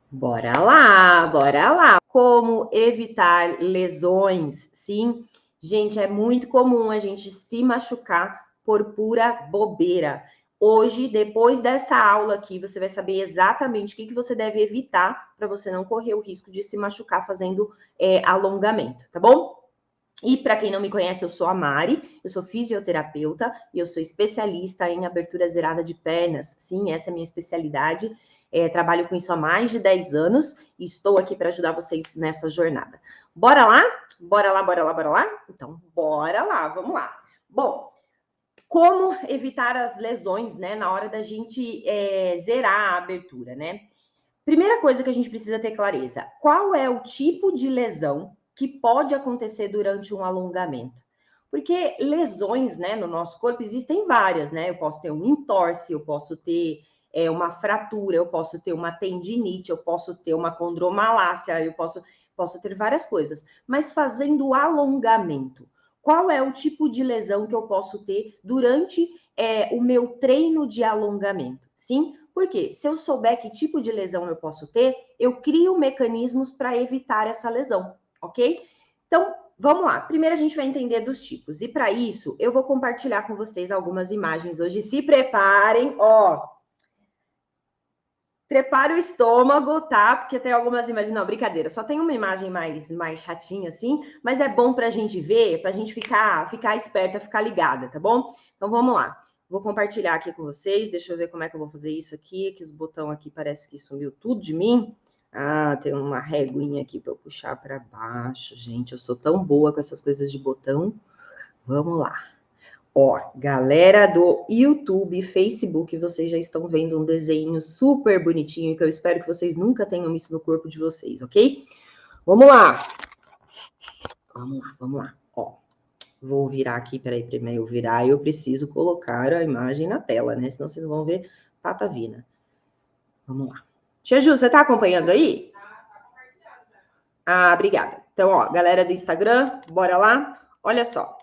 Bora lá, bora lá. Como evitar lesões? Sim, gente, é muito comum a gente se machucar por pura bobeira. Hoje, depois dessa aula aqui, você vai saber exatamente o que você deve evitar para você não correr o risco de se machucar fazendo alongamento, tá bom? E para quem não me conhece, eu sou a Mari, eu sou fisioterapeuta e eu sou especialista em abertura zerada de pernas. Sim, essa é a minha especialidade. Trabalho com isso há mais de 10 anos e estou aqui para ajudar vocês nessa jornada. Bora lá? Bora lá, bora lá, bora lá? Então, bora lá, vamos lá. Bom, como evitar as lesões, né, na hora da gente zerar a abertura, né? Primeira coisa que a gente precisa ter clareza: qual é o tipo de lesão que pode acontecer durante um alongamento? Porque lesões, né, no nosso corpo existem várias, né? Eu posso ter um entorse, eu posso ter uma fratura, eu posso ter uma tendinite, eu posso ter uma condromalácia, eu posso ter várias coisas. Mas fazendo o alongamento, qual é o tipo de lesão que eu posso ter durante o meu treino de alongamento? Sim? Porque se eu souber que tipo de lesão eu posso ter, eu crio mecanismos para evitar essa lesão, ok? Então, vamos lá. Primeiro a gente vai entender dos tipos. E para isso, eu vou compartilhar com vocês algumas imagens hoje. Se preparem, ó. Prepara o estômago, tá? Porque tem algumas imagens. Não, brincadeira, só tem uma imagem mais chatinha assim, mas é bom pra gente ver, pra gente ficar esperta, ficar ligada, tá bom? Então vamos lá. Vou compartilhar aqui com vocês. Deixa eu ver como é que eu vou fazer isso aqui, que os botões aqui parece que sumiu tudo de mim. Ah, tem uma reguinha aqui para eu puxar para baixo, gente. Eu sou tão boa com essas coisas de botão. Vamos lá. Ó, galera do YouTube, Facebook, vocês já estão vendo um desenho super bonitinho que eu espero que vocês nunca tenham isso no corpo de vocês, ok? Vamos lá. Vamos lá, vamos lá. Ó, vou virar aqui, peraí, primeiro eu virar, eu preciso colocar a imagem na tela, né? Senão vocês vão ver patavina. Vamos lá. Tia Ju, você tá acompanhando aí? Ah, obrigada. Então, ó, galera do Instagram, bora lá? Olha só.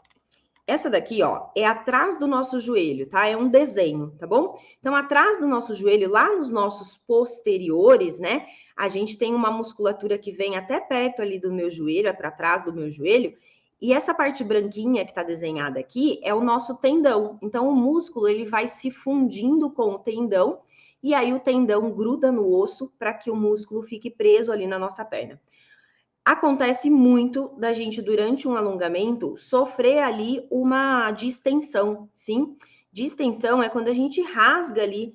Essa daqui, ó, é atrás do nosso joelho, tá? É um desenho, tá bom? Então, atrás do nosso joelho, lá nos nossos posteriores, né? A gente tem uma musculatura que vem até perto ali do meu joelho, para trás do meu joelho. E essa parte branquinha que tá desenhada aqui é o nosso tendão. Então, o músculo, ele vai se fundindo com o tendão. E aí, o tendão gruda no osso para que o músculo fique preso ali na nossa perna. Acontece muito da gente, durante um alongamento, sofrer ali uma distensão, sim? Distensão é quando a gente rasga ali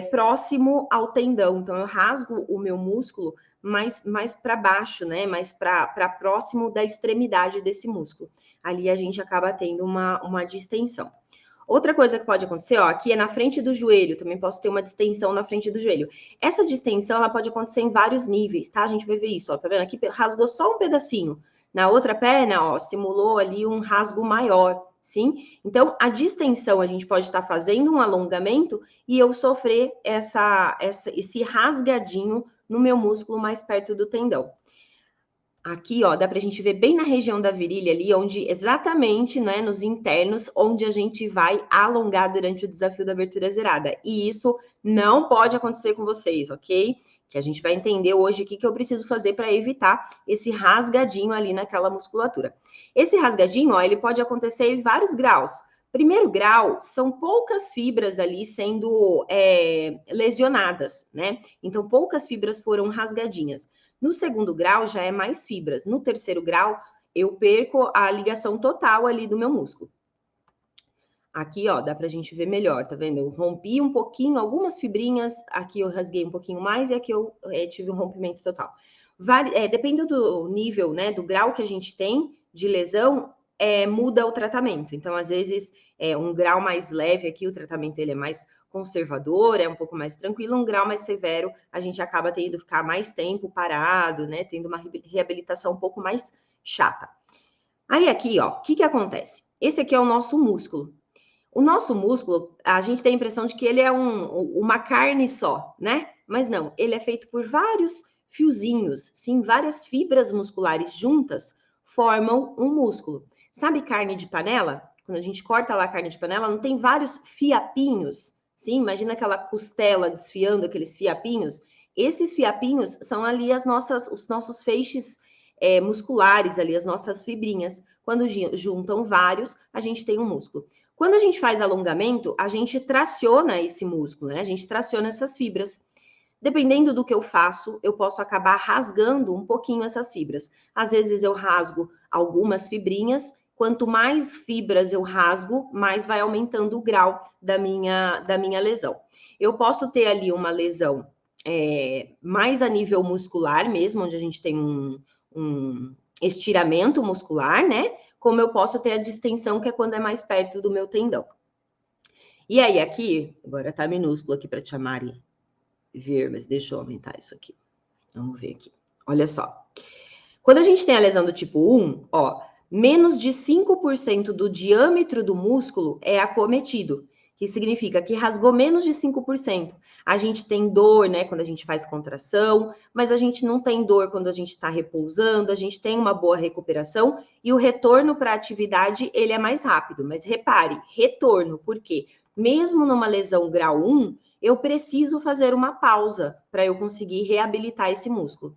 próximo ao tendão. Então, eu rasgo o meu músculo mais para baixo, né? Mais para próximo da extremidade desse músculo. Ali a gente acaba tendo uma distensão. Outra coisa que pode acontecer, ó, aqui é na frente do joelho, também posso ter uma distensão na frente do joelho. Essa distensão, ela pode acontecer em vários níveis, tá? A gente vai ver isso, ó, tá vendo? Aqui rasgou só um pedacinho. Na outra perna, ó, simulou ali um rasgo maior, sim? Então, a distensão, a gente pode estar fazendo um alongamento e eu sofrer esse rasgadinho no meu músculo mais perto do tendão. Aqui, ó, dá pra gente ver bem na região da virilha ali, onde exatamente, né, nos internos, onde a gente vai alongar durante o desafio da abertura zerada. E isso não pode acontecer com vocês, ok? Que a gente vai entender hoje o que eu preciso fazer para evitar esse rasgadinho ali naquela musculatura. Esse rasgadinho, ó, ele pode acontecer em vários graus. Primeiro grau, são poucas fibras ali sendo lesionadas, né? Então, poucas fibras foram rasgadinhas. No segundo grau, já é mais fibras. No terceiro grau, eu perco a ligação total ali do meu músculo. Aqui, ó, dá pra gente ver melhor, tá vendo? Eu rompi um pouquinho, algumas fibrinhas, aqui eu rasguei um pouquinho mais e aqui eu tive um rompimento total. Depende do nível, né, do grau que a gente tem de lesão, muda o tratamento. Então, às vezes, um grau mais leve aqui, o tratamento ele é mais conservador, é um pouco mais tranquilo. Um grau mais severo, a gente acaba tendo que ficar mais tempo parado, né, tendo uma reabilitação um pouco mais chata. Aí aqui, ó, o que acontece? Esse aqui é o nosso músculo. O nosso músculo, a gente tem a impressão de que ele é uma carne só, né? Mas não, ele é feito por vários fiozinhos, sim, várias fibras musculares juntas formam um músculo. Sabe carne de panela? Quando a gente corta lá a carne de panela, não tem vários fiapinhos? Sim, imagina aquela costela desfiando aqueles fiapinhos. Esses fiapinhos são ali os nossos feixes musculares, ali, as nossas fibrinhas. Quando juntam vários, a gente tem um músculo. Quando a gente faz alongamento, a gente traciona esse músculo, né? A gente traciona essas fibras. Dependendo do que eu faço, eu posso acabar rasgando um pouquinho essas fibras. Às vezes eu rasgo algumas fibrinhas. Quanto mais fibras eu rasgo, mais vai aumentando o grau da minha lesão. Eu posso ter ali uma lesão mais a nível muscular mesmo, onde a gente tem um estiramento muscular, né? Como eu posso ter a distensão, que é quando é mais perto do meu tendão. E aí, aqui, agora tá minúsculo aqui para te chamarem ver, mas deixa eu aumentar isso aqui. Vamos ver aqui. Olha só. Quando a gente tem a lesão do tipo 1, ó, menos de 5% do diâmetro do músculo é acometido, que significa que rasgou menos de 5%. A gente tem dor, né, quando a gente faz contração, mas a gente não tem dor quando a gente está repousando, a gente tem uma boa recuperação e o retorno para a atividade, ele é mais rápido. Mas repare, retorno, por quê? Mesmo numa lesão grau 1, eu preciso fazer uma pausa para eu conseguir reabilitar esse músculo.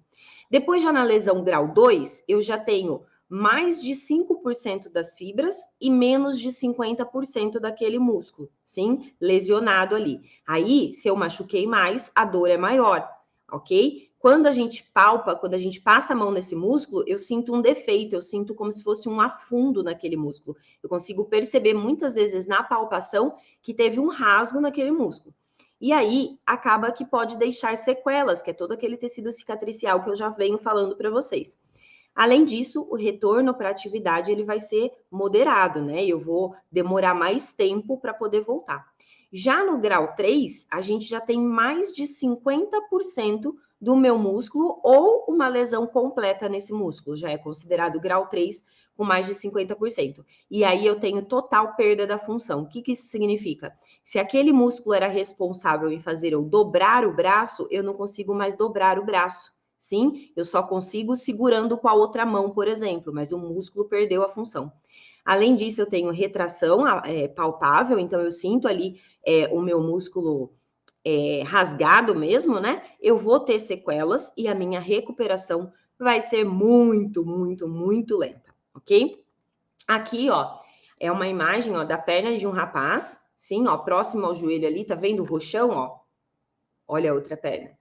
Depois, já na lesão grau 2, eu já tenho mais de 5% das fibras e menos de 50% daquele músculo, sim? Lesionado ali. Aí, se eu machuquei mais, a dor é maior, ok? Quando a gente palpa, quando a gente passa a mão nesse músculo, eu sinto um defeito, eu sinto como se fosse um afundo naquele músculo. Eu consigo perceber muitas vezes na palpação que teve um rasgo naquele músculo. E aí, acaba que pode deixar sequelas, que é todo aquele tecido cicatricial que eu já venho falando para vocês. Além disso, o retorno para a atividade ele vai ser moderado, né? Eu vou demorar mais tempo para poder voltar. Já no grau 3, a gente já tem mais de 50% do meu músculo ou uma lesão completa nesse músculo. Já é considerado grau 3 com mais de 50%. E aí eu tenho total perda da função. O que isso significa? Se aquele músculo era responsável em fazer eu dobrar o braço, eu não consigo mais dobrar o braço. Sim, eu só consigo segurando com a outra mão, por exemplo, mas o músculo perdeu a função. Além disso, eu tenho retração palpável, então eu sinto ali o meu músculo rasgado mesmo, né? Eu vou ter sequelas e a minha recuperação vai ser muito, muito, muito lenta, ok? Aqui, ó, é uma imagem, ó, da perna de um rapaz, sim, ó, próximo ao joelho ali, tá vendo o roxão, ó? Olha a outra perna.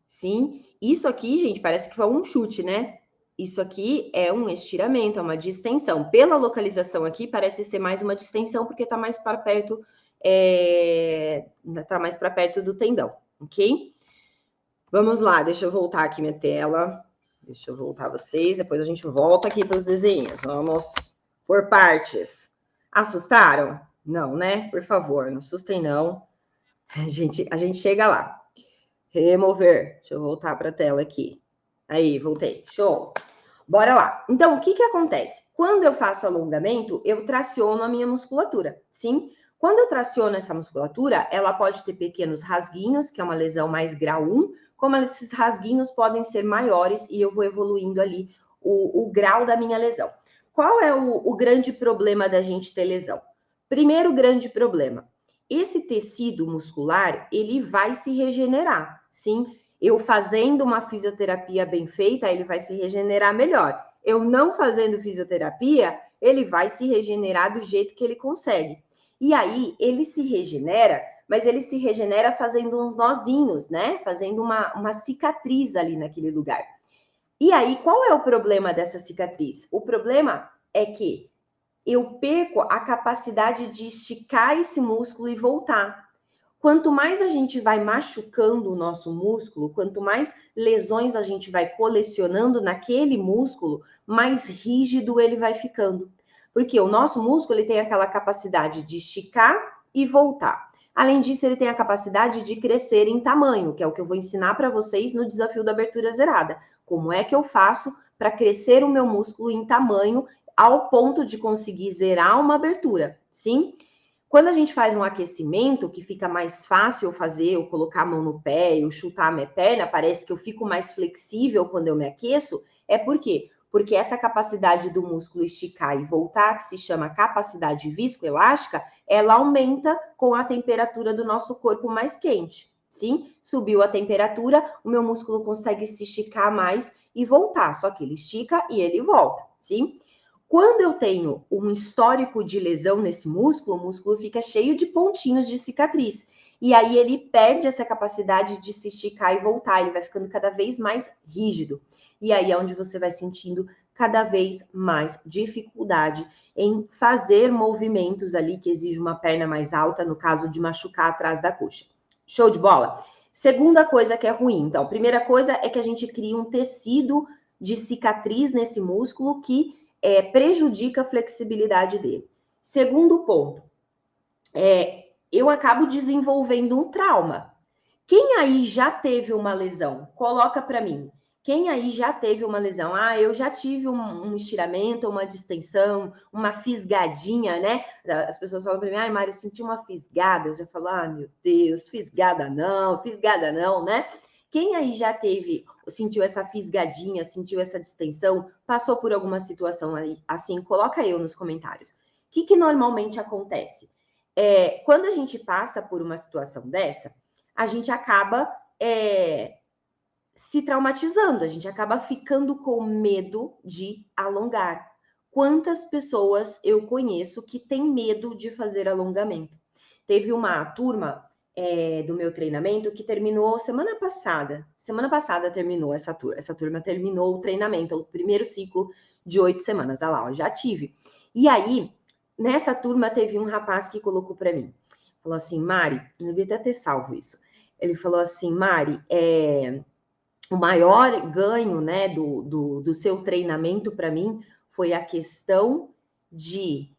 Sim, isso aqui, gente, parece que foi um chute, né? Isso aqui é um estiramento, é uma distensão. Pela localização aqui, parece ser mais uma distensão, porque tá mais para perto, tá mais para perto do tendão, ok? Vamos lá, deixa eu voltar aqui minha tela. Deixa eu voltar vocês, depois a gente volta aqui para os desenhos. Vamos por partes. Assustaram? Não, né? Por favor, não assustem, não. A gente chega lá. Remover. Deixa eu voltar para a tela aqui. Aí, voltei. Show. Bora lá. Então, o que acontece? Quando eu faço alongamento, eu traciono a minha musculatura, sim? Quando eu traciono essa musculatura, ela pode ter pequenos rasguinhos, que é uma lesão mais grau 1, como esses rasguinhos podem ser maiores e eu vou evoluindo ali o grau da minha lesão. Qual é o grande problema da gente ter lesão? Primeiro grande problema, esse tecido muscular, ele vai se regenerar, sim? Eu fazendo uma fisioterapia bem feita, ele vai se regenerar melhor. Eu não fazendo fisioterapia, ele vai se regenerar do jeito que ele consegue. E aí, ele se regenera, mas ele se regenera fazendo uns nozinhos, né? Fazendo uma cicatriz ali naquele lugar. E aí, qual é o problema dessa cicatriz? O problema é que eu perco a capacidade de esticar esse músculo e voltar. Quanto mais a gente vai machucando o nosso músculo, quanto mais lesões a gente vai colecionando naquele músculo, mais rígido ele vai ficando. Porque o nosso músculo ele tem aquela capacidade de esticar e voltar. Além disso, ele tem a capacidade de crescer em tamanho, que é o que eu vou ensinar para vocês no desafio da abertura zerada. Como é que eu faço para crescer o meu músculo em tamanho ao ponto de conseguir zerar uma abertura, sim? Quando a gente faz um aquecimento, que fica mais fácil eu fazer, eu colocar a mão no pé, eu chutar a minha perna, parece que eu fico mais flexível quando eu me aqueço, é por quê? Porque essa capacidade do músculo esticar e voltar, que se chama capacidade viscoelástica, ela aumenta com a temperatura do nosso corpo mais quente, sim? Subiu a temperatura, o meu músculo consegue se esticar mais e voltar, só que ele estica e ele volta, sim? Quando eu tenho um histórico de lesão nesse músculo, o músculo fica cheio de pontinhos de cicatriz. E aí ele perde essa capacidade de se esticar e voltar, ele vai ficando cada vez mais rígido. E aí é onde você vai sentindo cada vez mais dificuldade em fazer movimentos ali que exigem uma perna mais alta, no caso de machucar atrás da coxa. Show de bola? Segunda coisa que é ruim, então, primeira coisa é que a gente cria um tecido de cicatriz nesse músculo que prejudica a flexibilidade dele. Segundo ponto, eu acabo desenvolvendo um trauma. Quem aí já teve uma lesão? Coloca para mim. Quem aí já teve uma lesão? Ah, eu já tive um estiramento, uma distensão, uma fisgadinha, né? As pessoas falam para mim, ai, Mário, eu senti uma fisgada. Eu já falo, ah, meu Deus, fisgada não, né? Quem aí já sentiu essa fisgadinha, sentiu essa distensão, passou por alguma situação aí, assim, coloca eu nos comentários. O que normalmente acontece? Quando a gente passa por uma situação dessa, a gente acaba se traumatizando, a gente acaba ficando com medo de alongar. Quantas pessoas eu conheço que têm medo de fazer alongamento? Teve uma turma do meu treinamento que terminou semana passada. Semana passada terminou essa turma terminou o treinamento, o primeiro ciclo de 8 semanas. Olha lá, ó, já tive. E aí, nessa turma teve um rapaz que colocou para mim, falou assim, Mari, eu devia até ter salvo isso. Ele falou assim, Mari, o maior ganho, né, do seu treinamento para mim foi a questão de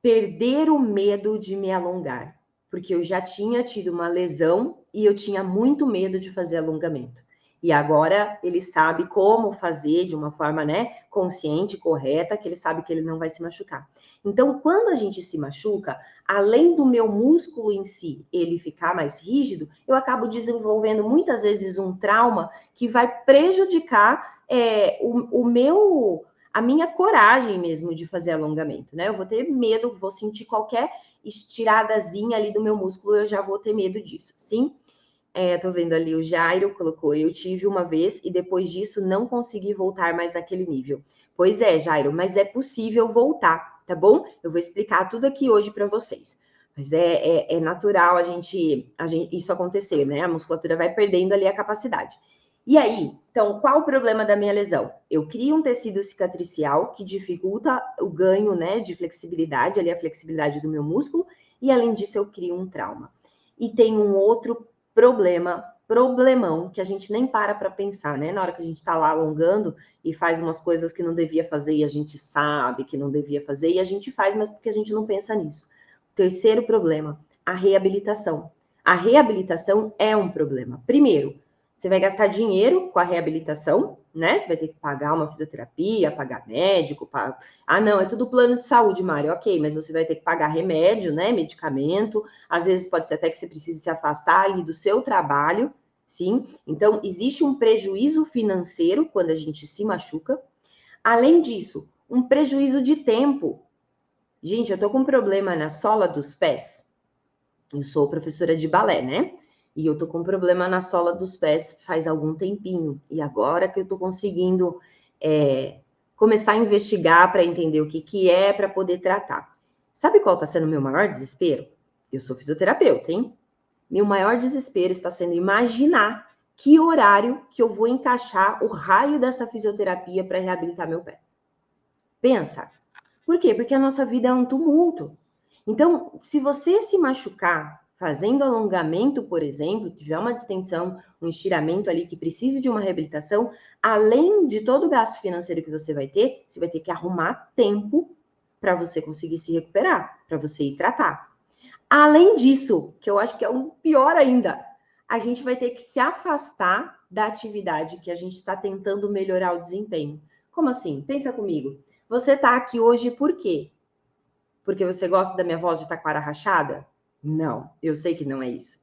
perder o medo de me alongar, porque eu já tinha tido uma lesão e eu tinha muito medo de fazer alongamento. E agora ele sabe como fazer de uma forma, né, consciente, correta, que ele sabe que ele não vai se machucar. Então, quando a gente se machuca, além do meu músculo em si, ele ficar mais rígido, eu acabo desenvolvendo muitas vezes um trauma que vai prejudicar a minha coragem mesmo de fazer alongamento, né? Eu vou ter medo, vou sentir qualquer estiradazinha ali do meu músculo, eu já vou ter medo disso, sim? Tô vendo ali o Jairo colocou, eu tive uma vez e depois disso não consegui voltar mais naquele nível. Pois é, Jairo, mas é possível voltar, tá bom? Eu vou explicar tudo aqui hoje para vocês. Mas é natural a gente isso acontecer, né? A musculatura vai perdendo ali a capacidade. E aí, então, qual o problema da minha lesão? Eu crio um tecido cicatricial que dificulta o ganho, né, de flexibilidade, ali a flexibilidade do meu músculo, e além disso eu crio um trauma. E tem um outro problemão, que a gente nem para pensar, né? Na hora que a gente tá lá alongando e faz umas coisas que não devia fazer e a gente sabe que não devia fazer e a gente faz, mas porque a gente não pensa nisso. Terceiro problema, a reabilitação. A reabilitação é um problema. Primeiro, você vai gastar dinheiro com a reabilitação, né? Você vai ter que pagar uma fisioterapia, pagar médico, Ah, não, é tudo plano de saúde, Mário. Ok, mas você vai ter que pagar remédio, né? Medicamento. Às vezes pode ser até que você precise se afastar ali do seu trabalho, sim? Então, existe um prejuízo financeiro quando a gente se machuca. Além disso, um prejuízo de tempo. Gente, eu tô com um problema na sola dos pés. Eu sou professora de balé, né? E eu tô com problema na sola dos pés faz algum tempinho. E agora que eu tô conseguindo começar a investigar para entender o que é para poder tratar. Sabe qual está sendo o meu maior desespero? Eu sou fisioterapeuta, hein? Meu maior desespero está sendo imaginar que horário que eu vou encaixar o raio dessa fisioterapia para reabilitar meu pé. Pensa. Por quê? Porque a nossa vida é um tumulto. Então, se você se machucar fazendo alongamento, por exemplo, tiver uma distensão, um estiramento ali que precise de uma reabilitação, além de todo o gasto financeiro que você vai ter que arrumar tempo para você conseguir se recuperar, para você ir tratar. Além disso, que eu acho que é o pior ainda, a gente vai ter que se afastar da atividade que a gente está tentando melhorar o desempenho. Como assim? Pensa comigo. Você está aqui hoje por quê? Porque você gosta da minha voz de taquara rachada? Não, eu sei que não é isso.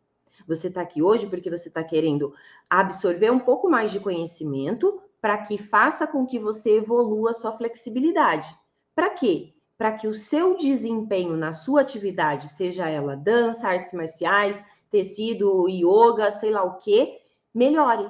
Você está aqui hoje porque você está querendo absorver um pouco mais de conhecimento para que faça com que você evolua a sua flexibilidade. Para quê? Para que o seu desempenho na sua atividade, seja ela dança, artes marciais, tecido, yoga, sei lá o quê, melhore.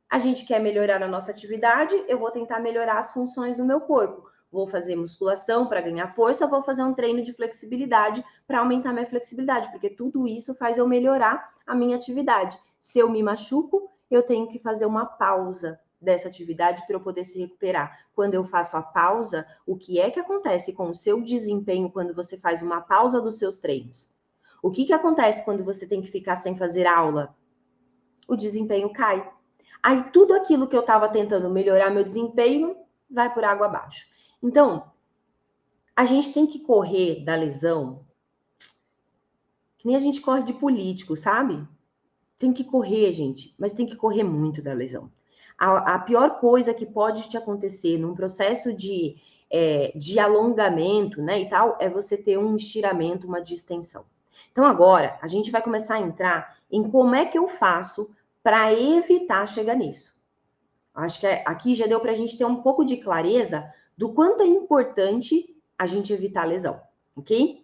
A gente quer melhorar na nossa atividade, eu vou tentar melhorar as funções do meu corpo. Vou fazer musculação para ganhar força, vou fazer um treino de flexibilidade para aumentar minha flexibilidade, porque tudo isso faz eu melhorar a minha atividade. Se eu me machuco, eu tenho que fazer uma pausa dessa atividade para eu poder se recuperar. Quando eu faço a pausa, o que é que acontece com o seu desempenho quando você faz uma pausa dos seus treinos? O que acontece quando você tem que ficar sem fazer aula? O desempenho cai. Aí tudo aquilo que eu estava tentando melhorar meu desempenho vai por água abaixo. Então, a gente tem que correr da lesão que nem a gente corre de político, sabe? Tem que correr, gente, mas tem que correr muito da lesão. A pior coisa que pode te acontecer num processo de alongamento, né, e tal, é você ter um estiramento, uma distensão. Então, agora, a gente vai começar a entrar em como é que eu faço para evitar chegar nisso. Acho que aqui já deu para a gente ter um pouco de clareza do quanto é importante a gente evitar a lesão, ok?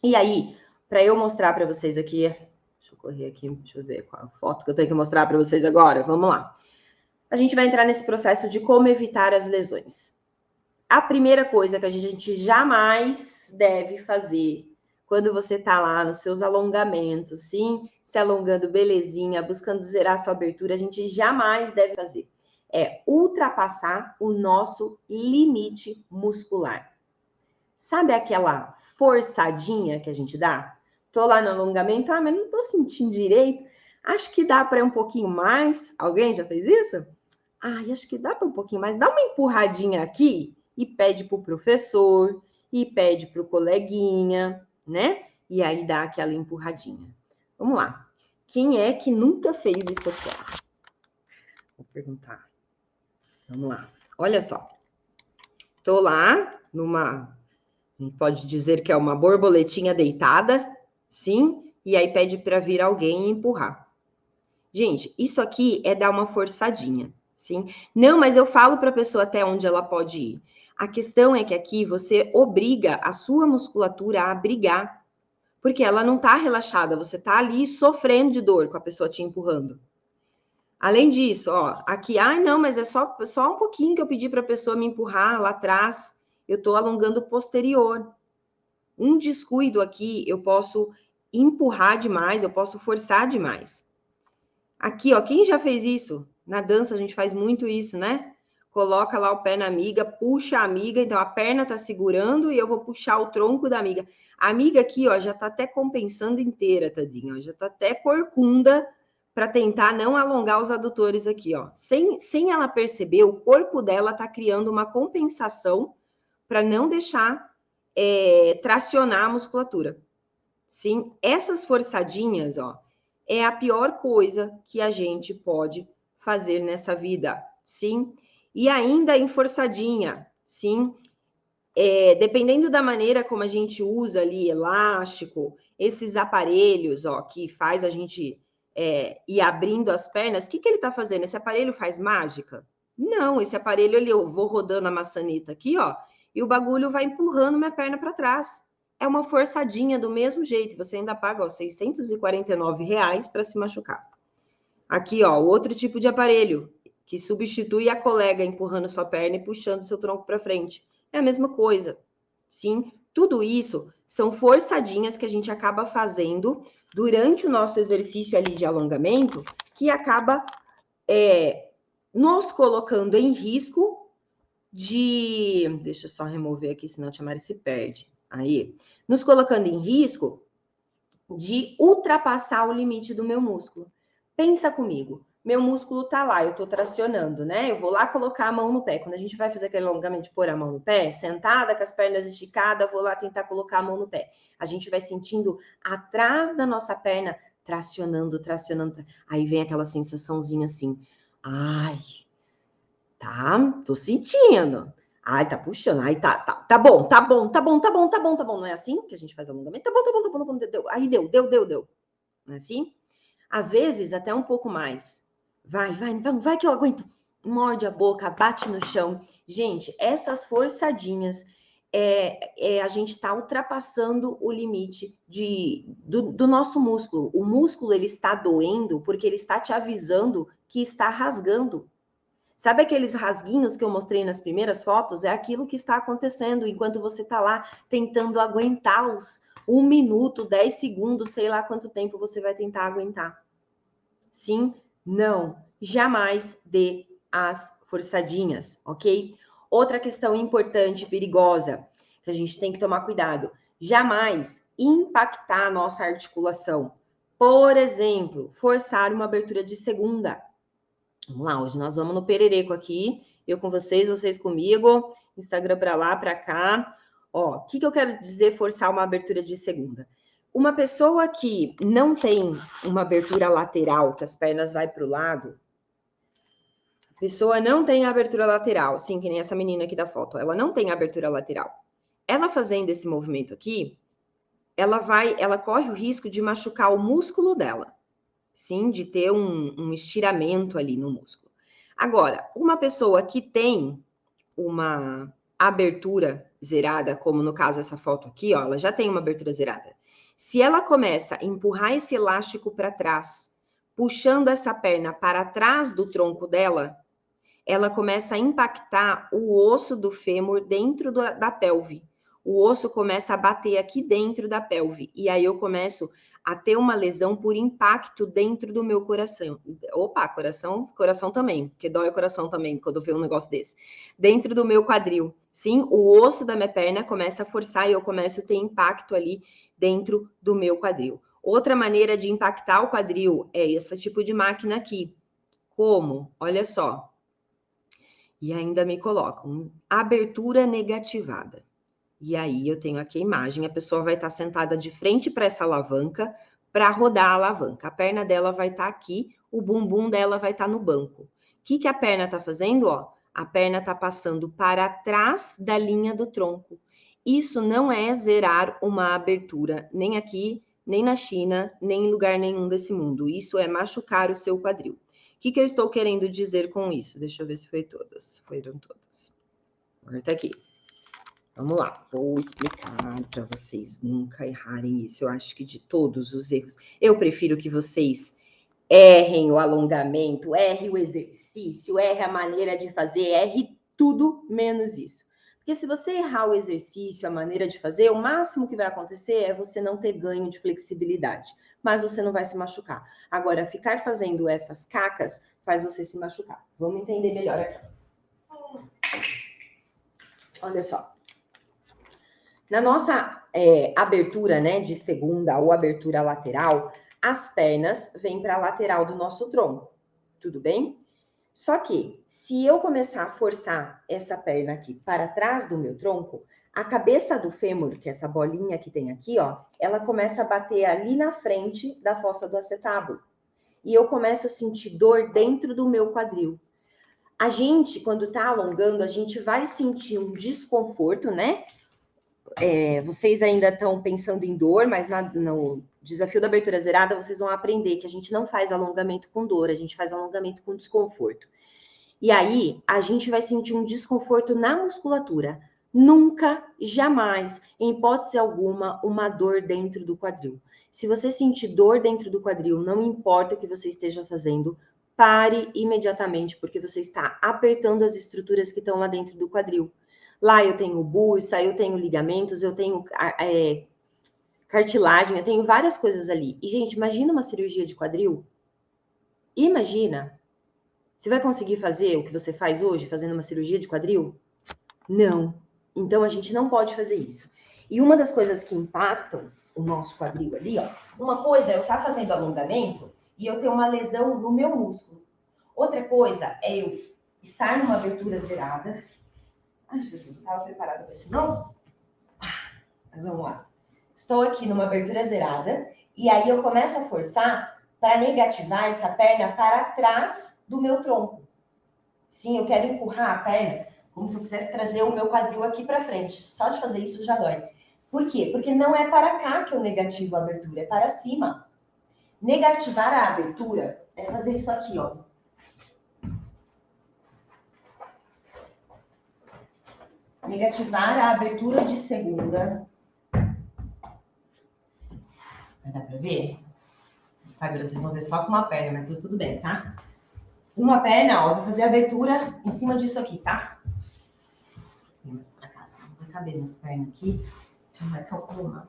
E aí, para eu mostrar para vocês aqui, deixa eu correr aqui, deixa eu ver qual a foto que eu tenho que mostrar para vocês agora, vamos lá. A gente vai entrar nesse processo de como evitar as lesões. A primeira coisa que a gente jamais deve fazer quando você está lá nos seus alongamentos, sim, se alongando belezinha, buscando zerar sua abertura, a gente jamais deve fazer é ultrapassar o nosso limite muscular. Sabe aquela forçadinha que a gente dá? Tô lá no alongamento, mas não tô sentindo direito. Acho que dá para ir um pouquinho mais. Alguém já fez isso? Acho que dá para um pouquinho mais. Dá uma empurradinha aqui e pede pro professor, e pede pro coleguinha, né? E aí dá aquela empurradinha. Vamos lá. Quem é que nunca fez isso aqui? Vou perguntar. Vamos lá. Olha só. Tô lá numa... A gente pode dizer que é uma borboletinha deitada, sim? E aí pede para vir alguém e empurrar. Gente, isso aqui é dar uma forçadinha, sim? Não, mas eu falo para a pessoa até onde ela pode ir. A questão é que aqui você obriga a sua musculatura a brigar, porque ela não tá relaxada, você tá ali sofrendo de dor com a pessoa te empurrando. Além disso, ó, aqui, não, mas é só um pouquinho que eu pedi para a pessoa me empurrar lá atrás, eu estou alongando o posterior. Um descuido aqui, eu posso empurrar demais, eu posso forçar demais. Aqui, ó, quem já fez isso? Na dança a gente faz muito isso, né? Coloca lá o pé na amiga, puxa a amiga, então a perna tá segurando e eu vou puxar o tronco da amiga. A amiga aqui, ó, já tá até compensando inteira, tadinha, ó, já tá até corcunda para tentar não alongar os adutores aqui, ó. Sem ela perceber, o corpo dela tá criando uma compensação para não deixar tracionar a musculatura. Sim, essas forçadinhas, ó, é a pior coisa que a gente pode fazer nessa vida, sim? E ainda em forçadinha, sim? Dependendo da maneira como a gente usa ali, elástico, esses aparelhos, ó, que faz a gente ir abrindo as pernas, o que ele tá fazendo? Esse aparelho faz mágica? Não, esse aparelho, eu vou rodando a maçaneta aqui, ó, e o bagulho vai empurrando minha perna para trás. É uma forçadinha do mesmo jeito, você ainda paga, ó, R$649 para se machucar. Aqui, ó, outro tipo de aparelho, que substitui a colega empurrando sua perna e puxando seu tronco para frente. É a mesma coisa, sim? Tudo isso são forçadinhas que a gente acaba fazendo durante o nosso exercício ali de alongamento, que acaba nos colocando em risco de... Deixa eu só remover aqui, senão a Tia Mari se perde. Aí, nos colocando em risco de ultrapassar o limite do meu músculo. Pensa comigo, meu músculo tá lá, eu tô tracionando, né? Eu vou lá colocar a mão no pé. Quando a gente vai fazer aquele alongamento de pôr a mão no pé, sentada, com as pernas esticadas, vou lá tentar colocar a mão no pé. A gente vai sentindo atrás da nossa perna, tracionando. Aí vem aquela sensaçãozinha assim, ai, tá, tô sentindo. Ai, tá puxando. Ai, tá bom. Não é assim que a gente faz alongamento? Tá bom. Deu. Aí deu. Não é assim? Às vezes, até um pouco mais. Vai que eu aguento. Morde a boca, bate no chão. Gente, essas forçadinhas a gente está ultrapassando o limite do nosso músculo. O músculo, ele está doendo porque ele está te avisando que está rasgando. Sabe aqueles rasguinhos que eu mostrei nas primeiras fotos? É aquilo que está acontecendo enquanto você está lá tentando aguentá-los. 1 minuto, 10 segundos, sei lá quanto tempo você vai tentar aguentar. Sim, não. Jamais dê as forçadinhas, ok? Outra questão importante, perigosa, que a gente tem que tomar cuidado. Jamais impactar a nossa articulação. Por exemplo, forçar uma abertura de segunda. Vamos lá, hoje nós vamos no perereco aqui. Eu com vocês comigo. Instagram para lá, para cá. Ó, o que eu quero dizer forçar uma abertura de segunda? Uma pessoa que não tem uma abertura lateral, que as pernas vai para o lado, a pessoa não tem abertura lateral, sim, que nem essa menina aqui da foto, ela não tem abertura lateral. Ela fazendo esse movimento aqui, ela corre o risco de machucar o músculo dela, sim, de ter um estiramento ali no músculo. Agora, uma pessoa que tem uma abertura zerada, como no caso essa foto aqui, ó, ela já tem uma abertura zerada. Se ela começa a empurrar esse elástico para trás, puxando essa perna para trás do tronco dela, ela começa a impactar o osso do fêmur dentro da pelve. O osso começa a bater aqui dentro da pelve. E aí eu começo a ter uma lesão por impacto dentro do meu coração. Opa, coração também, porque dói o coração também quando eu vejo um negócio desse. Dentro do meu quadril. Sim, o osso da minha perna começa a forçar e eu começo a ter impacto ali dentro do meu quadril. Outra maneira de impactar o quadril é esse tipo de máquina aqui. Como? Olha só. E ainda me colocam abertura negativada. E aí eu tenho aqui a imagem, a pessoa vai estar sentada de frente para essa alavanca para rodar a alavanca. A perna dela vai estar aqui, o bumbum dela vai estar no banco. O que a perna está fazendo? Ó, a perna está passando para trás da linha do tronco. Isso não é zerar uma abertura, nem aqui, nem na China, nem em lugar nenhum desse mundo. Isso é machucar o seu quadril. O que eu estou querendo dizer com isso? Deixa eu ver se foi todas. Foram todas. Tá aqui. Vamos lá, vou explicar para vocês nunca errarem isso. Eu acho que de todos os erros, eu prefiro que vocês errem o alongamento, errem o exercício, errem a maneira de fazer, errem tudo menos isso. Porque se você errar o exercício, a maneira de fazer, o máximo que vai acontecer é você não ter ganho de flexibilidade, mas você não vai se machucar. Agora, ficar fazendo essas cacas faz você se machucar. Vamos entender melhor aqui. Olha só. Na nossa abertura, né, de segunda ou abertura lateral, as pernas vêm para a lateral do nosso tronco, tudo bem? Só que, se eu começar a forçar essa perna aqui para trás do meu tronco, a cabeça do fêmur, que é essa bolinha que tem aqui, ó, ela começa a bater ali na frente da fossa do acetábulo. E eu começo a sentir dor dentro do meu quadril. A gente, quando tá alongando, a gente vai sentir um desconforto, né? Vocês ainda estão pensando em dor, mas no desafio da abertura zerada, vocês vão aprender que a gente não faz alongamento com dor, a gente faz alongamento com desconforto. E aí, a gente vai sentir um desconforto na musculatura. Nunca, jamais, em hipótese alguma, uma dor dentro do quadril. Se você sentir dor dentro do quadril, não importa o que você esteja fazendo, pare imediatamente, porque você está apertando as estruturas que estão lá dentro do quadril. Lá eu tenho bursa, eu tenho ligamentos, eu tenho cartilagem, eu tenho várias coisas ali. E, gente, imagina uma cirurgia de quadril. Imagina. Você vai conseguir fazer o que você faz hoje, fazendo uma cirurgia de quadril? Não. Então, a gente não pode fazer isso. E uma das coisas que impactam o nosso quadril ali, ó, uma coisa é eu estar fazendo alongamento e eu ter uma lesão no meu músculo. Outra coisa é eu estar numa abertura zerada. Ai, Jesus, eu estava preparada para isso, não? Mas vamos lá. Estou aqui numa abertura zerada e aí eu começo a forçar para negativar essa perna para trás do meu tronco. Sim, eu quero empurrar a perna como se eu quisesse trazer o meu quadril aqui para frente. Só de fazer isso já dói. Por quê? Porque não é para cá que eu negativo a abertura, é para cima. Negativar a abertura é fazer isso aqui, ó. negativar a abertura de segunda. Vai dar pra ver? No Instagram vocês vão ver só com uma perna, mas tudo bem, tá? Uma perna, ó, vou fazer a abertura em cima disso aqui, tá? Vem mais pra cá, senão não vai caber nessa perna aqui. Deixa eu marcar o coluna.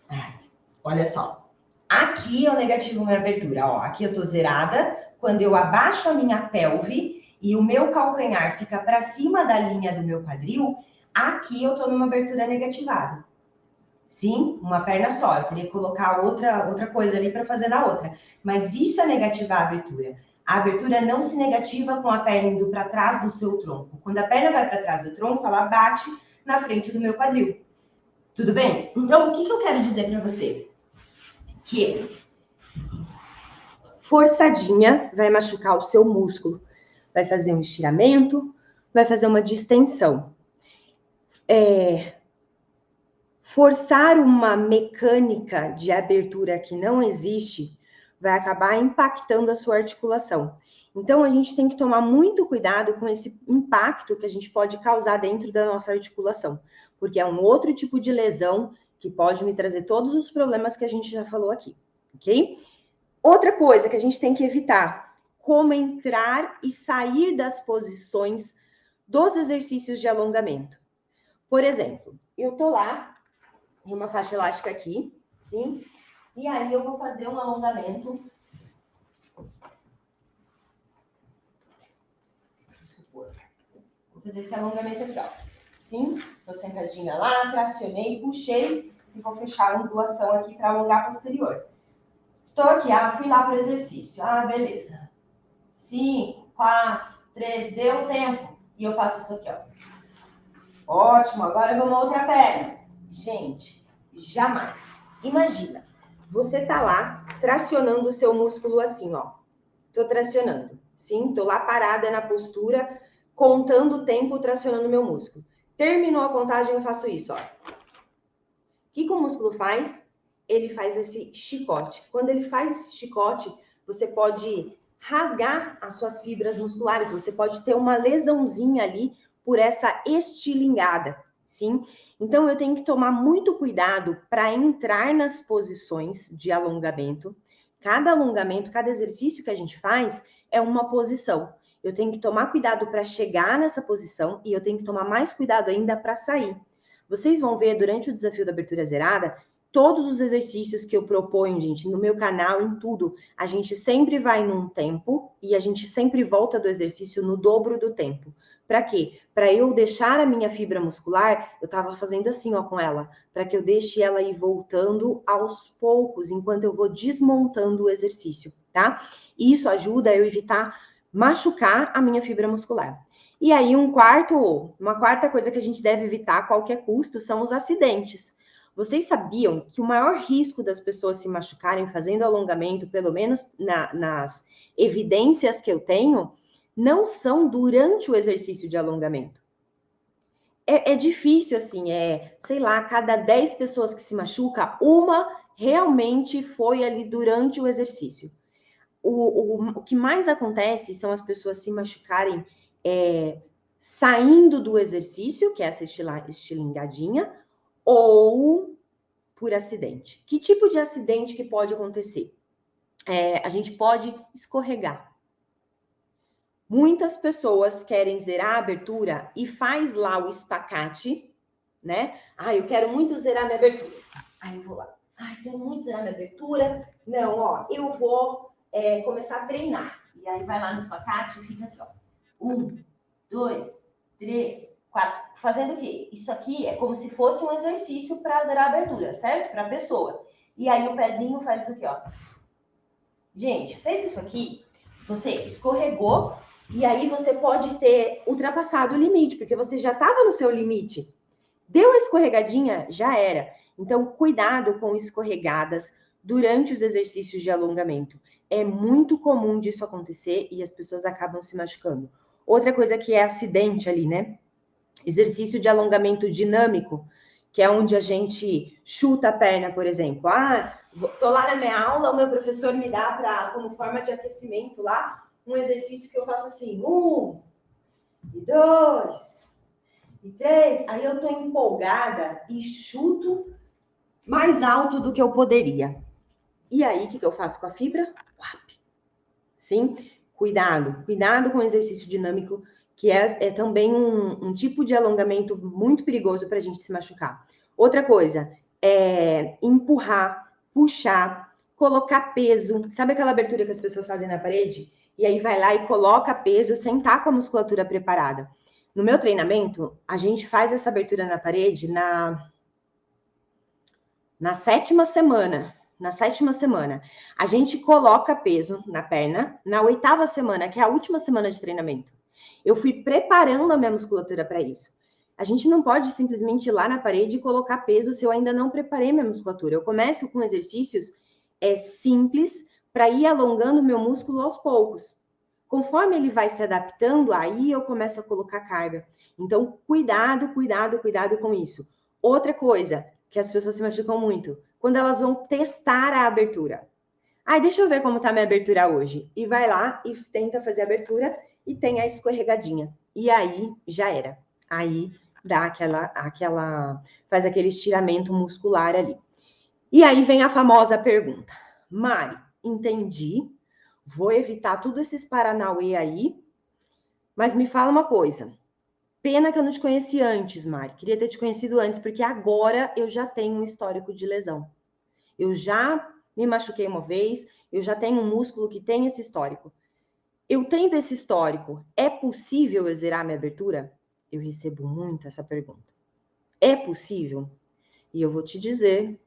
Ai. Olha só. Aqui eu negativo minha abertura, ó. Aqui eu tô zerada. Quando eu abaixo a minha pelve e o meu calcanhar fica para cima da linha do meu quadril, aqui eu tô numa abertura negativada. Sim, uma perna só. Eu teria que colocar outra coisa ali para fazer na outra. Mas isso é negativar a abertura. A abertura não se negativa com a perna indo para trás do seu tronco. Quando a perna vai para trás do tronco, ela bate na frente do meu quadril. Tudo bem? Então, o que eu quero dizer para você? Que forçadinha vai machucar o seu músculo. Vai fazer um estiramento, vai fazer uma distensão. Forçar uma mecânica de abertura que não existe vai acabar impactando a sua articulação. Então, a gente tem que tomar muito cuidado com esse impacto que a gente pode causar dentro da nossa articulação, porque é um outro tipo de lesão que pode me trazer todos os problemas que a gente já falou aqui, ok? Outra coisa que a gente tem que evitar, como entrar e sair das posições dos exercícios de alongamento. Por exemplo, eu tô lá, em uma faixa elástica aqui, sim? E aí eu vou fazer um alongamento. Vou fazer esse alongamento aqui, ó. Sim? Tô sentadinha lá, tracionei, puxei e vou fechar a angulação aqui para alongar a posterior. Estou aqui, fui lá para o exercício. Beleza. 5, 4, 3, deu tempo. E eu faço isso aqui, ó. Ótimo, agora vamos a outra perna. Gente, jamais. Imagina, você tá lá tracionando o seu músculo assim, ó. Tô tracionando, sim? Tô lá parada na postura, contando o tempo, tracionando meu músculo. Terminou a contagem, eu faço isso, ó. O que o músculo faz? Ele faz esse chicote. Quando ele faz esse chicote, você pode rasgar as suas fibras musculares, você pode ter uma lesãozinha ali por essa estilingada, sim? Então, eu tenho que tomar muito cuidado para entrar nas posições de alongamento. Cada alongamento, cada exercício que a gente faz é uma posição. Eu tenho que tomar cuidado para chegar nessa posição e eu tenho que tomar mais cuidado ainda para sair. Vocês vão ver durante o desafio da abertura zerada, todos os exercícios que eu proponho, gente, no meu canal, em tudo, a gente sempre vai num tempo e a gente sempre volta do exercício no dobro do tempo. Para quê? Para eu deixar a minha fibra muscular, eu tava fazendo assim, ó, com ela, para que eu deixe ela ir voltando aos poucos, enquanto eu vou desmontando o exercício, tá? E isso ajuda a eu evitar machucar a minha fibra muscular. E aí, uma quarta coisa que a gente deve evitar a qualquer custo são os acidentes. Vocês sabiam que o maior risco das pessoas se machucarem fazendo alongamento, pelo menos nas evidências que eu tenho, não são durante o exercício de alongamento? É difícil, assim, sei lá, cada 10 pessoas que se machuca, uma realmente foi ali durante o exercício. O que mais acontece são as pessoas se machucarem saindo do exercício, que é essa estilingadinha, ou por acidente. Que tipo de acidente que pode acontecer? A gente pode escorregar. Muitas pessoas querem zerar a abertura e faz lá o espacate, né? Eu quero muito zerar minha abertura. Eu vou lá. Quero muito zerar minha abertura. Não, ó, eu vou começar a treinar. E aí vai lá no espacate e fica aqui, ó. 1, 2, 3, 4. Fazendo o quê? Isso aqui é como se fosse um exercício para zerar a abertura, certo? Para a pessoa. E aí o pezinho faz isso aqui, ó. Gente, fez isso aqui, você escorregou e aí você pode ter ultrapassado o limite, porque você já estava no seu limite. Deu a escorregadinha, já era. Então, cuidado com escorregadas durante os exercícios de alongamento. É muito comum disso acontecer e as pessoas acabam se machucando. Outra coisa que é acidente ali, né? Exercício de alongamento dinâmico, que é onde a gente chuta a perna, por exemplo. Ah, tô lá na minha aula, o meu professor me dá como forma de aquecimento lá, um exercício que eu faço assim, 1, e 2, e 3. Aí eu tô empolgada e chuto mais alto do que eu poderia. E aí, o que eu faço com a fibra? Sim? Cuidado com o exercício dinâmico, que é também um tipo de alongamento muito perigoso para a gente se machucar. Outra coisa, é empurrar, puxar, colocar peso. Sabe aquela abertura que as pessoas fazem na parede? E aí vai lá e coloca peso sem estar com a musculatura preparada. No meu treinamento, a gente faz essa abertura na parede na 7ª semana. Na 7ª semana, a gente coloca peso na perna. Na 8ª semana, que é a última semana de treinamento, eu fui preparando a minha musculatura para isso. A gente não pode simplesmente ir lá na parede e colocar peso se eu ainda não preparei minha musculatura. Eu começo com exercícios simples para ir alongando o meu músculo aos poucos. Conforme ele vai se adaptando, aí eu começo a colocar carga. Então, cuidado com isso. Outra coisa que as pessoas se machucam muito, quando elas vão testar a abertura. Ai, deixa eu ver como tá a minha abertura hoje. E vai lá e tenta fazer a abertura e tem a escorregadinha. E aí, já era. Aí, dá faz aquele estiramento muscular ali. E aí vem a famosa pergunta. Mari, entendi, vou evitar todos esses paranauê aí, mas me fala uma coisa. Pena que eu não te conheci antes, Mari. Queria ter te conhecido antes, porque agora eu já tenho um histórico de lesão. Eu já me machuquei uma vez, eu já tenho um músculo que tem esse histórico. Eu tendo esse histórico, é possível eu zerar minha abertura? Eu recebo muito essa pergunta. É possível? E eu vou te dizer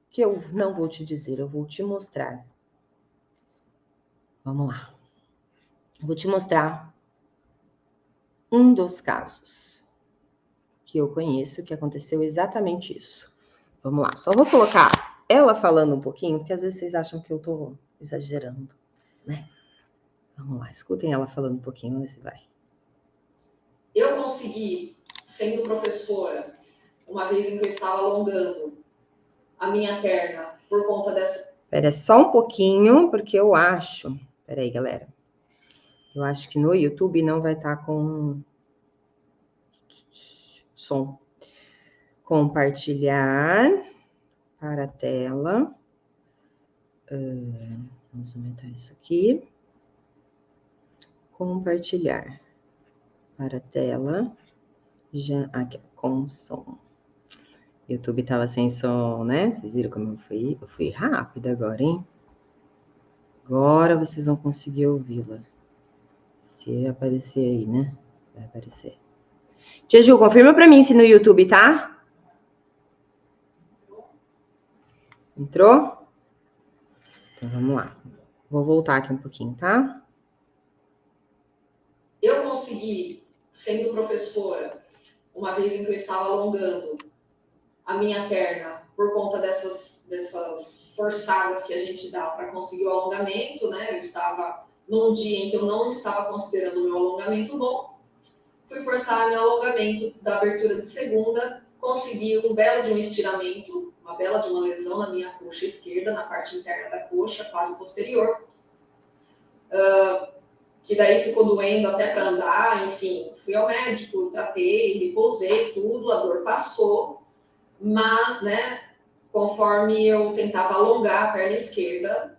que eu não vou te dizer, eu vou te mostrar. Vamos lá. Vou te mostrar um dos casos que eu conheço que aconteceu exatamente isso. Vamos lá, só vou colocar ela falando um pouquinho, porque às vezes vocês acham que eu tô exagerando, né? Vamos lá, escutem ela falando um pouquinho, vamos ver se vai. Eu consegui, sendo professora, uma vez em que eu estava alongando a minha perna por conta dessa... Espera só um pouquinho, porque eu acho... Espera aí, galera. Eu acho que no YouTube não vai estar com som. Compartilhar para a tela. Vamos aumentar isso aqui. Compartilhar para a tela. Já aqui, com som. YouTube tava sem som, né? Vocês viram como eu fui? Eu fui rápida agora, hein? Agora vocês vão conseguir ouvi-la. Se aparecer aí, né? Vai aparecer. Tia Ju, confirma pra mim se no YouTube tá? Entrou? Então vamos lá. Vou voltar aqui um pouquinho, tá? Eu consegui, sendo professora, uma vez em que eu estava alongando a minha perna por conta dessas forçadas que a gente dá para conseguir o alongamento, né? Eu estava num dia em que eu não estava considerando o meu alongamento bom, fui forçar meu alongamento da abertura de segunda, consegui um belo de um estiramento, uma bela de uma lesão na minha coxa esquerda, na parte interna da coxa, quase posterior, que daí ficou doendo até para andar, enfim, fui ao médico, tratei, repousei, tudo, a dor passou, mas, né, conforme eu tentava alongar a perna esquerda,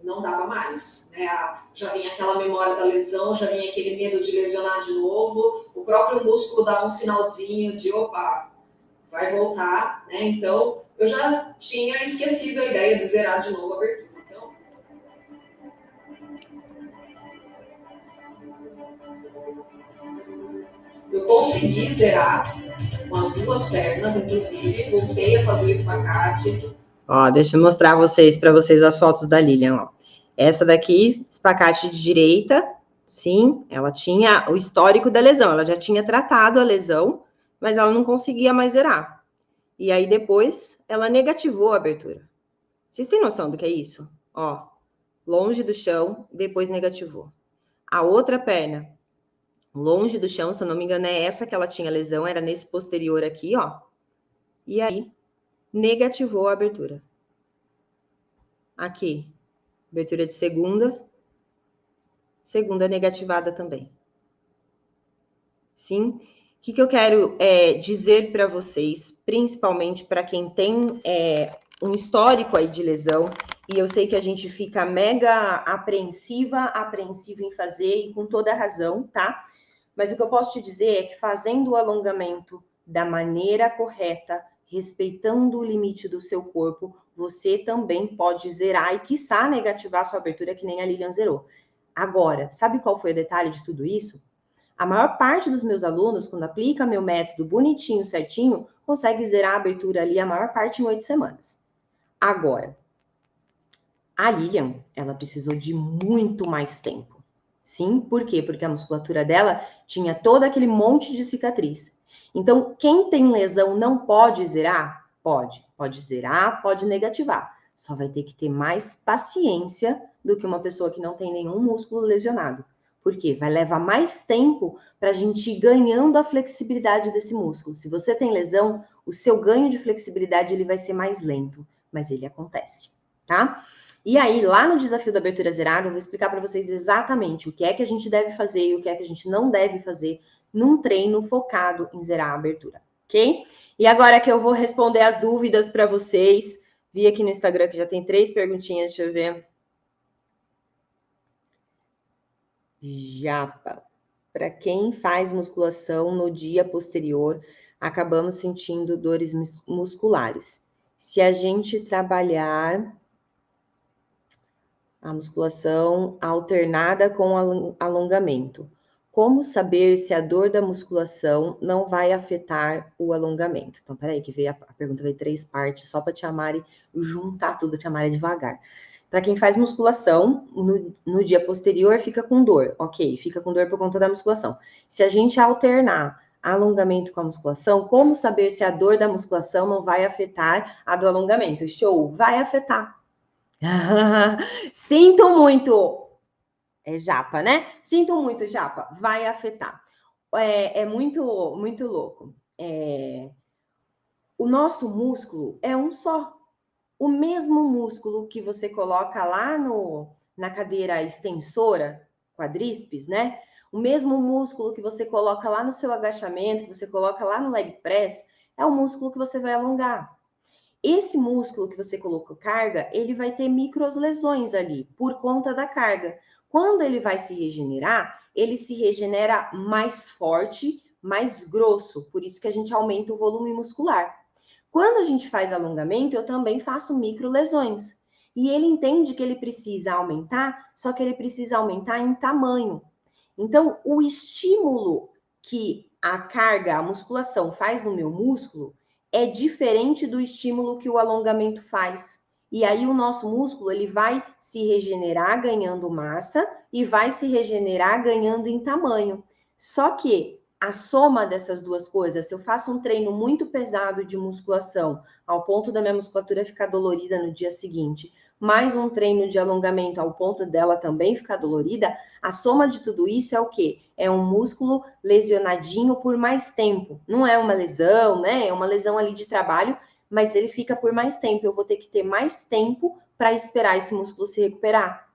não dava mais, né? Já vinha aquela memória da lesão, já vinha aquele medo de lesionar de novo, o próprio músculo dava um sinalzinho de, opa, vai voltar, né? Então, eu já tinha esquecido a ideia de zerar de novo a abertura. Então, eu consegui zerar com as duas pernas, inclusive, voltei a fazer o espacate. Ó, deixa eu mostrar para vocês as fotos da Lilian, ó. Essa daqui, espacate de direita, sim, ela tinha o histórico da lesão, ela já tinha tratado a lesão, mas ela não conseguia mais zerar. E aí depois ela negativou a abertura. Vocês têm noção do que é isso? Ó, longe do chão, depois negativou. A outra perna, longe do chão, se eu não me engano, é essa que ela tinha lesão, era nesse posterior aqui, ó. E aí, negativou a abertura. Aqui, abertura de segunda negativada também. Sim? O que eu quero dizer para vocês, principalmente para quem tem um histórico aí de lesão, e eu sei que a gente fica mega apreensivo em fazer, e com toda razão, tá? Mas o que eu posso te dizer é que fazendo o alongamento da maneira correta, respeitando o limite do seu corpo, você também pode zerar e, quiçá, negativar a sua abertura, que nem a Lilian zerou. Agora, sabe qual foi o detalhe de tudo isso? A maior parte dos meus alunos, quando aplica meu método bonitinho, certinho, consegue zerar a abertura ali, a maior parte em 8 semanas. Agora, a Lilian, ela precisou de muito mais tempo. Sim, por quê? Porque a musculatura dela tinha todo aquele monte de cicatriz. Então, quem tem lesão não pode zerar? Pode. Pode zerar, pode negativar. Só vai ter que ter mais paciência do que uma pessoa que não tem nenhum músculo lesionado. Por quê? Vai levar mais tempo para a gente ir ganhando a flexibilidade desse músculo. Se você tem lesão, o seu ganho de flexibilidade ele vai ser mais lento, mas ele acontece, tá? E aí, lá no desafio da abertura zerada, eu vou explicar para vocês exatamente o que é que a gente deve fazer e o que é que a gente não deve fazer num treino focado em zerar a abertura, ok? E agora que eu vou responder as dúvidas para vocês, vi aqui no Instagram que já tem 3 perguntinhas, deixa eu ver. Japa. Para quem faz musculação no dia posterior, acabamos sentindo dores musculares. Se a gente trabalhar a musculação alternada com alongamento, como saber se a dor da musculação não vai afetar o alongamento? Então, peraí, que veio a pergunta veio 3 partes, só para Tia Mari juntar tudo, Tia Mari devagar. Para quem faz musculação, no dia posterior fica com dor, ok, fica com dor por conta da musculação. Se a gente alternar alongamento com a musculação, como saber se a dor da musculação não vai afetar a do alongamento? Show, vai afetar. Sinto muito. É japa, né? Sinto muito, japa. Vai afetar. É muito louco. O nosso músculo é um só. O mesmo músculo que você coloca lá na cadeira extensora, quadríceps, né? O mesmo músculo que você coloca lá no seu agachamento, que você coloca lá no leg press, é o músculo que você vai alongar. Esse músculo que você colocou carga, ele vai ter microlesões ali, por conta da carga. Quando ele vai se regenerar, ele se regenera mais forte, mais grosso, por isso que a gente aumenta o volume muscular. Quando a gente faz alongamento, eu também faço microlesões. E ele entende que ele precisa aumentar, só que ele precisa aumentar em tamanho. Então, o estímulo que a carga, a musculação faz no meu músculo, é diferente do estímulo que o alongamento faz. E aí o nosso músculo ele vai se regenerar ganhando massa e vai se regenerar ganhando em tamanho. Só que a soma dessas duas coisas, se eu faço um treino muito pesado de musculação, ao ponto da minha musculatura ficar dolorida no dia seguinte, mais um treino de alongamento ao ponto dela também ficar dolorida, a soma de tudo isso é o quê? É um músculo lesionadinho por mais tempo. Não é uma lesão, né? É uma lesão ali de trabalho, mas ele fica por mais tempo. Eu vou ter que ter mais tempo para esperar esse músculo se recuperar.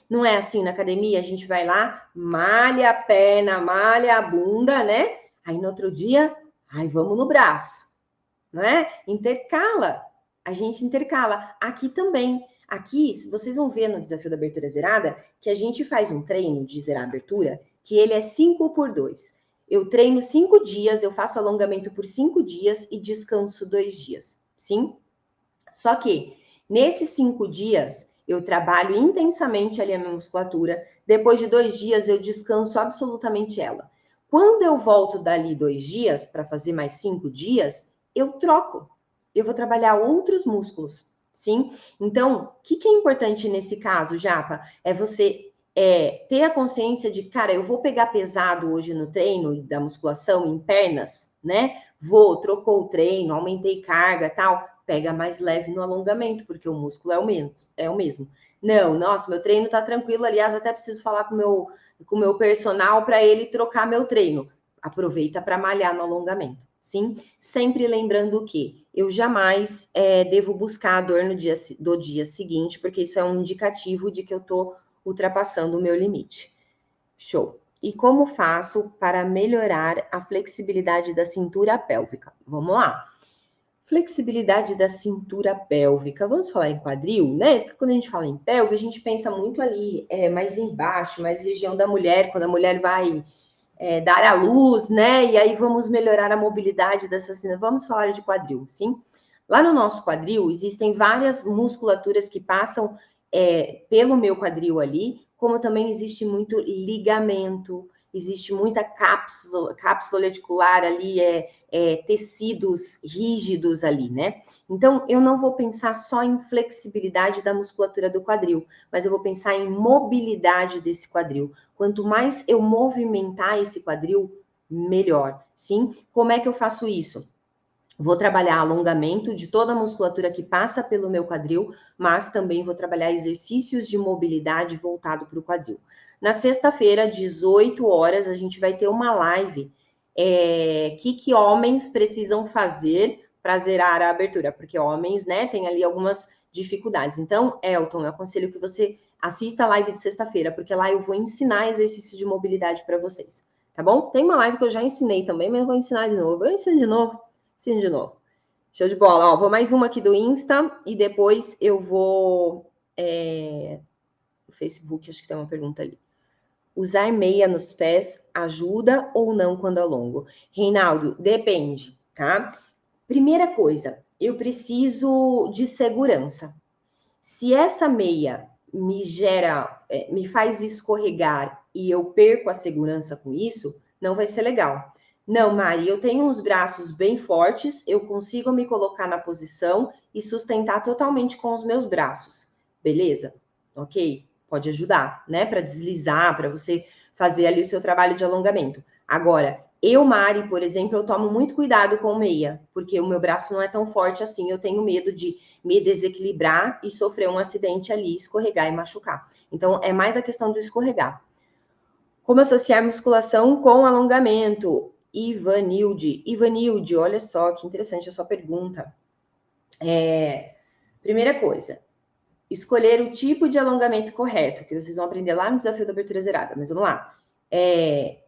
Não é assim na academia, a gente vai lá, malha a perna, malha a bunda, né? Aí no outro dia, aí vamos no braço, não é? Intercala, a gente intercala. Aqui também. Aqui, vocês vão ver no desafio da abertura zerada, que a gente faz um treino de zerar a abertura, que ele é 5x2. Eu treino 5 dias, eu faço alongamento por 5 dias e descanso 2 dias, sim? Só que, nesses 5 dias, eu trabalho intensamente ali a minha musculatura, depois de 2 dias eu descanso absolutamente ela. Quando eu volto dali 2 dias, para fazer mais 5 dias, eu troco. Eu vou trabalhar outros músculos, sim? Então, o que é importante nesse caso, Japa? É você ter a consciência de, cara, eu vou pegar pesado hoje no treino da musculação em pernas, né? Trocou o treino, aumentei carga, tal. Pega mais leve no alongamento, porque o músculo é o mesmo. Não, nossa, meu treino tá tranquilo, aliás, até preciso falar com o meu personal para ele trocar meu treino. Aproveita para malhar no alongamento, sim? Sempre lembrando que eu jamais devo buscar a dor do dia seguinte, porque isso é um indicativo de que eu estou ultrapassando o meu limite. Show. E como faço para melhorar a flexibilidade da cintura pélvica? Vamos lá. Flexibilidade da cintura pélvica. Vamos falar em quadril, né? Porque quando a gente fala em pelve, a gente pensa muito ali, mais embaixo, mais região da mulher, quando a mulher vai dar à luz, né? E aí vamos melhorar a mobilidade dessa cintura. Vamos falar de quadril, sim? Lá no nosso quadril, existem várias musculaturas que passam pelo meu quadril ali, como também existe muito ligamento, existe muita cápsula reticular ali, tecidos rígidos ali, né? Então, eu não vou pensar só em flexibilidade da musculatura do quadril, mas eu vou pensar em mobilidade desse quadril. Quanto mais eu movimentar esse quadril, melhor, sim? Como é que eu faço isso? Vou trabalhar alongamento de toda a musculatura que passa pelo meu quadril, mas também vou trabalhar exercícios de mobilidade voltado para o quadril. Na sexta-feira, 18 horas, a gente vai ter uma live. Que homens precisam fazer para zerar a abertura? Porque homens, né, tem ali algumas dificuldades. Então, Elton, eu aconselho que você assista a live de sexta-feira, porque lá eu vou ensinar exercício de mobilidade para vocês, tá bom? Tem uma live que eu já ensinei também, mas eu vou ensinar de novo. Eu ensino de novo. Sim, de novo. Show de bola. Ó, vou mais uma aqui do Insta e depois eu vou... O Facebook, acho que tem uma pergunta ali. Usar meia nos pés ajuda ou não quando alongo? Reinaldo, depende, tá? Primeira coisa, eu preciso de segurança. Se essa meia me faz escorregar e eu perco a segurança com isso, não vai ser legal. Não, Mari, eu tenho uns braços bem fortes, eu consigo me colocar na posição e sustentar totalmente com os meus braços. Beleza? Ok? Pode ajudar, né? Para deslizar, para você fazer ali o seu trabalho de alongamento. Agora, eu, Mari, por exemplo, eu tomo muito cuidado com meia, porque o meu braço não é tão forte assim, eu tenho medo de me desequilibrar e sofrer um acidente ali, escorregar e machucar. Então, é mais a questão do escorregar. Como associar musculação com alongamento? Ivanilde, olha só que interessante a sua pergunta. Primeira coisa, escolher o tipo de alongamento correto, que vocês vão aprender lá no Desafio da Abertura Zerada, mas vamos lá.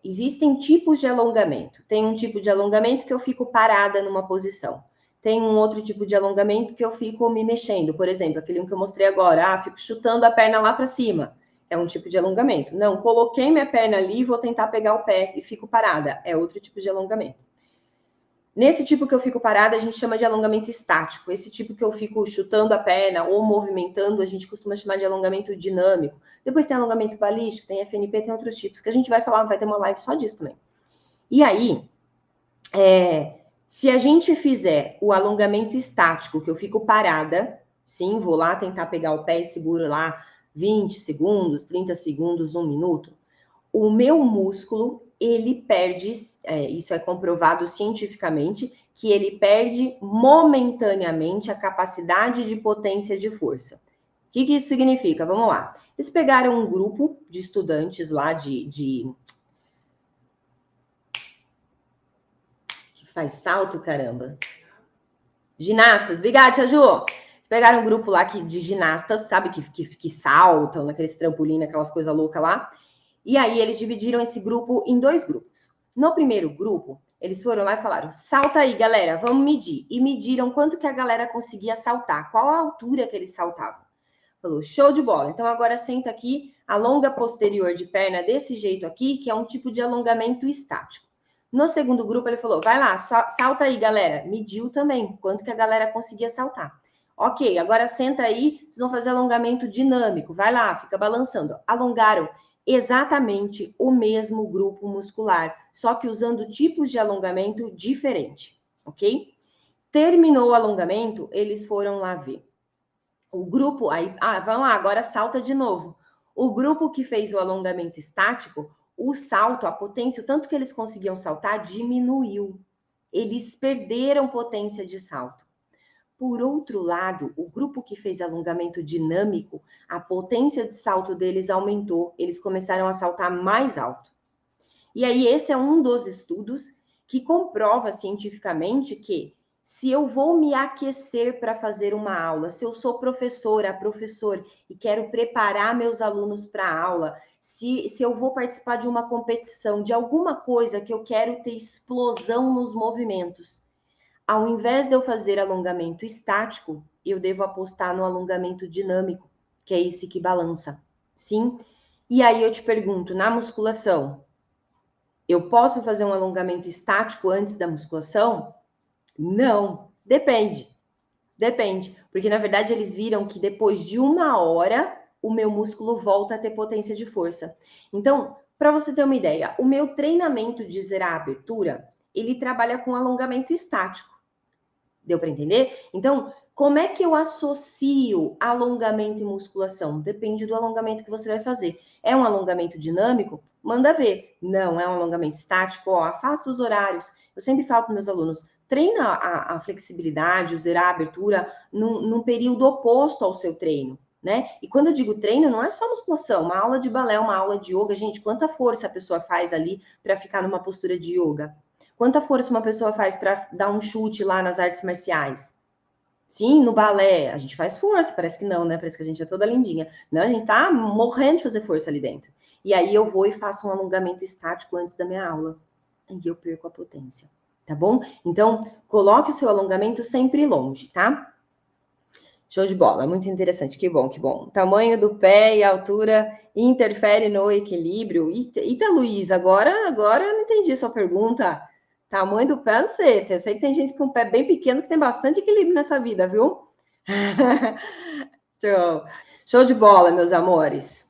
Existem tipos de alongamento. Tem um tipo de alongamento que eu fico parada numa posição. Tem um outro tipo de alongamento que eu fico me mexendo. Por exemplo, aquele que eu mostrei agora. Fico chutando a perna lá para cima. É um tipo de alongamento. Não, coloquei minha perna ali e vou tentar pegar o pé e fico parada. É outro tipo de alongamento. Nesse tipo que eu fico parada, a gente chama de alongamento estático. Esse tipo que eu fico chutando a perna ou movimentando, a gente costuma chamar de alongamento dinâmico. Depois tem alongamento balístico, tem FNP, tem outros tipos, que a gente vai falar, vai ter uma live só disso também. E aí, se a gente fizer o alongamento estático, que eu fico parada, sim, vou lá tentar pegar o pé e seguro lá 20 segundos, 30 segundos, 1 minuto, o meu músculo, ele perde, isso é comprovado cientificamente, que ele perde momentaneamente a capacidade de potência de força. O que isso significa? Vamos lá. Eles pegaram um grupo de estudantes lá que faz salto, caramba. Ginastas. Obrigada, Tia Ju. Eles pegaram um grupo lá de ginastas, sabe, que saltam naqueles trampolim, aquelas coisas loucas lá. E aí eles dividiram esse grupo em 2 grupos. No primeiro grupo, eles foram lá e falaram, salta aí, galera, vamos medir. E mediram quanto que a galera conseguia saltar, qual a altura que eles saltavam. Falou, show de bola. Então agora senta aqui, alonga posterior de perna desse jeito aqui, que é um tipo de alongamento estático. No segundo grupo, ele falou, vai lá, salta aí, galera. Mediu também, quanto que a galera conseguia saltar. Ok, agora senta aí, vocês vão fazer alongamento dinâmico. Vai lá, fica balançando. Alongaram exatamente o mesmo grupo muscular, só que usando tipos de alongamento diferentes, ok? Terminou o alongamento, eles foram lá ver. O grupo, aí, vamos lá, agora salta de novo. O grupo que fez o alongamento estático, o salto, a potência, o tanto que eles conseguiam saltar, diminuiu. Eles perderam potência de salto. Por outro lado, o grupo que fez alongamento dinâmico, a potência de salto deles aumentou, eles começaram a saltar mais alto. E aí, esse é um dos estudos que comprova cientificamente que Se eu vou me aquecer para fazer uma aula, se eu sou professora, professor e quero preparar meus alunos para a aula, se eu vou participar de uma competição, de alguma coisa que eu quero ter explosão nos movimentos, ao invés de eu fazer alongamento estático, eu devo apostar no alongamento dinâmico, que é esse que balança. Sim? E aí eu te pergunto, na musculação, eu posso fazer um alongamento estático antes da musculação? Não, depende. Depende, porque na verdade eles viram que depois de 1 hora o meu músculo volta a ter potência de força. Então, para você ter uma ideia, o meu treinamento de zerar a abertura, ele trabalha com alongamento estático. Deu para entender? Então, como é que eu associo alongamento e musculação? Depende do alongamento que você vai fazer. É um alongamento dinâmico? Manda ver. Não, é um alongamento estático? Ó, afasta os horários. Eu sempre falo para meus alunos, treina a flexibilidade, o zerar a abertura num período oposto ao seu treino, né? E quando eu digo treino, não é só musculação, uma aula de balé, uma aula de yoga, gente, quanta força a pessoa faz ali para ficar numa postura de yoga? Quanta força uma pessoa faz para dar um chute lá nas artes marciais? Sim, no balé, a gente faz força, parece que não, né? Parece que a gente é toda lindinha. Não, a gente tá morrendo de fazer força ali dentro. E aí eu vou e faço um alongamento estático antes da minha aula. E eu perco a potência, tá bom? Então, coloque o seu alongamento sempre longe, tá? Show de bola, muito interessante, que bom, que bom. Tamanho do pé e altura interfere no equilíbrio? Eita, Luiz, agora eu não entendi sua pergunta. Tamanho do pé, não sei. Eu sei que tem gente com um pé bem pequeno que tem bastante equilíbrio nessa vida, viu? Show. Show de bola, meus amores.